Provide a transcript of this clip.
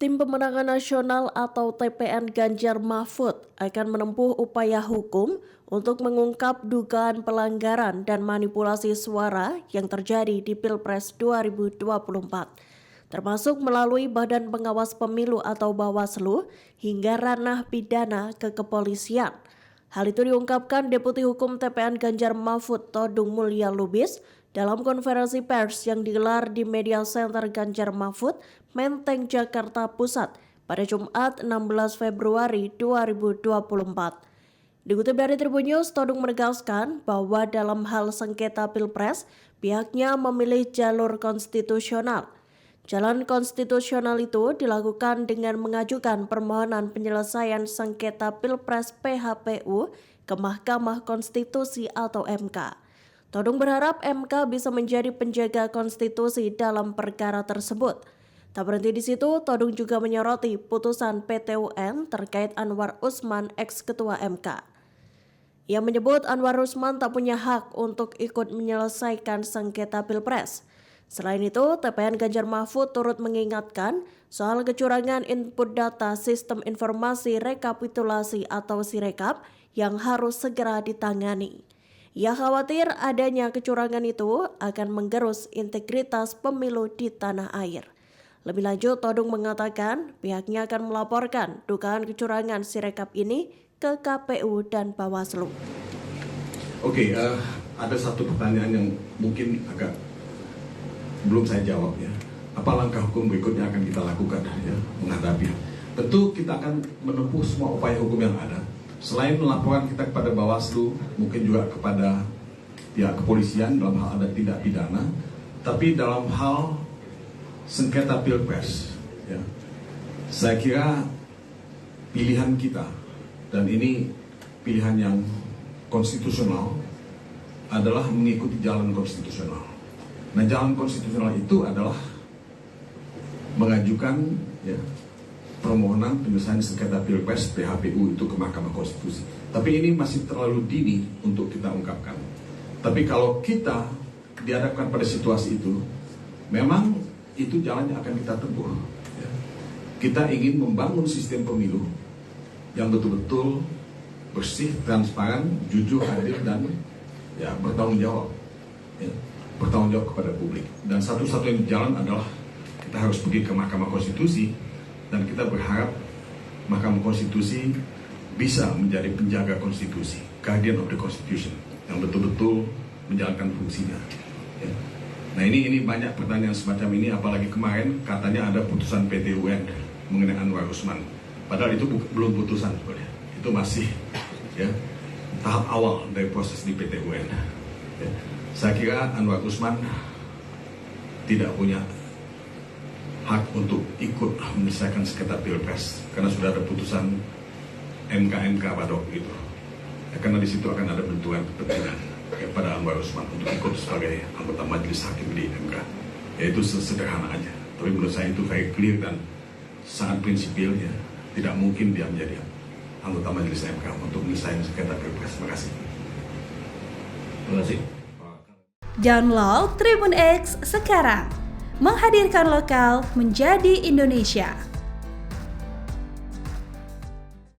Tim Pemenangan Nasional atau TPN Ganjar Mahfud akan menempuh upaya hukum untuk mengungkap dugaan pelanggaran dan manipulasi suara yang terjadi di Pilpres 2024, termasuk melalui Badan Pengawas Pemilu atau Bawaslu hingga ranah pidana ke kepolisian. Hal itu diungkapkan Deputi Hukum TPN Ganjar Mahfud Todung Mulya Lubis dalam konferensi pers yang digelar di Media Center Ganjar Mahfud, Menteng, Jakarta Pusat pada Jumat 16 Februari 2024. Dikutip dari Tribun News, Todung menegaskan bahwa dalam hal sengketa Pilpres, pihaknya memilih jalur konstitusional. Jalan konstitusional itu dilakukan dengan mengajukan permohonan penyelesaian sengketa Pilpres PHPU ke Mahkamah Konstitusi atau MK. Todung berharap MK bisa menjadi penjaga konstitusi dalam perkara tersebut. Tak berhenti di situ, Todung juga menyoroti putusan PT UN terkait Anwar Usman, ex-ketua MK. Ia menyebut Anwar Usman tak punya hak untuk ikut menyelesaikan sengketa Pilpres. Selain itu, TPN Ganjar Mahfud turut mengingatkan soal kecurangan input data Sistem Informasi Rekapitulasi atau Sirekap yang harus segera ditangani. Ia khawatir adanya kecurangan itu akan menggerus integritas pemilu di tanah air. Lebih lanjut, Todung mengatakan pihaknya akan melaporkan dugaan kecurangan Sirekap ini ke KPU dan Bawaslu. Oke, ada satu pertanyaan yang mungkin agak belum saya jawab ya. Apa langkah hukum berikutnya akan kita lakukan ya menghadapi? Tentu kita akan menempuh semua upaya hukum yang ada. Selain melaporkan kita kepada Bawaslu, mungkin juga kepada pihak kepolisian dalam hal ada tindak pidana, tapi dalam hal sengketa Pilpres, ya, saya kira pilihan kita, dan ini pilihan yang konstitusional, adalah mengikuti jalan konstitusional. Nah, jalan konstitusional itu adalah mengajukan ya, permohonan penyelesaian sengketa Pilpres PHPU itu ke Mahkamah Konstitusi. Tapi ini masih terlalu dini untuk kita ungkapkan. Tapi kalau kita dihadapkan pada situasi itu, memang itu jalannya akan kita tempuh. Ya. Kita ingin membangun sistem pemilu yang betul-betul bersih, transparan, jujur, adil, dan ya bertanggung jawab. Ya. Bertanggung jawab kepada publik. Dan satu-satunya jalan adalah kita harus pergi ke Mahkamah Konstitusi. Dan kita berharap Mahkamah Konstitusi bisa menjadi penjaga konstitusi, guardian of the constitution, yang betul-betul menjalankan fungsinya. Ya. Nah ini banyak pertanyaan semacam ini, apalagi kemarin katanya ada putusan PT UN mengenai Anwar Usman. Padahal itu belum putusan sebenarnya, itu masih ya tahap awal dari proses di PT UN. Ya. Saya kira Anwar Usman tidak punya hak untuk ikut menyelesaikan sengketa Pilpres karena sudah ada putusan MK pada waktu itu. Ya, karena di situ akan ada benturan kepentingan kepada Anwar Usman untuk ikut sebagai anggota majelis hakim di MK. Ya itu sederhana aja. Tapi menurut saya itu very clear dan sangat prinsipil ya. Tidak mungkin dia menjadi anggota majelis MK untuk menyelesaikan sengketa Pilpres. Terima kasih. Terima kasih. Download Tribun X sekarang. Menghadirkan lokal menjadi Indonesia.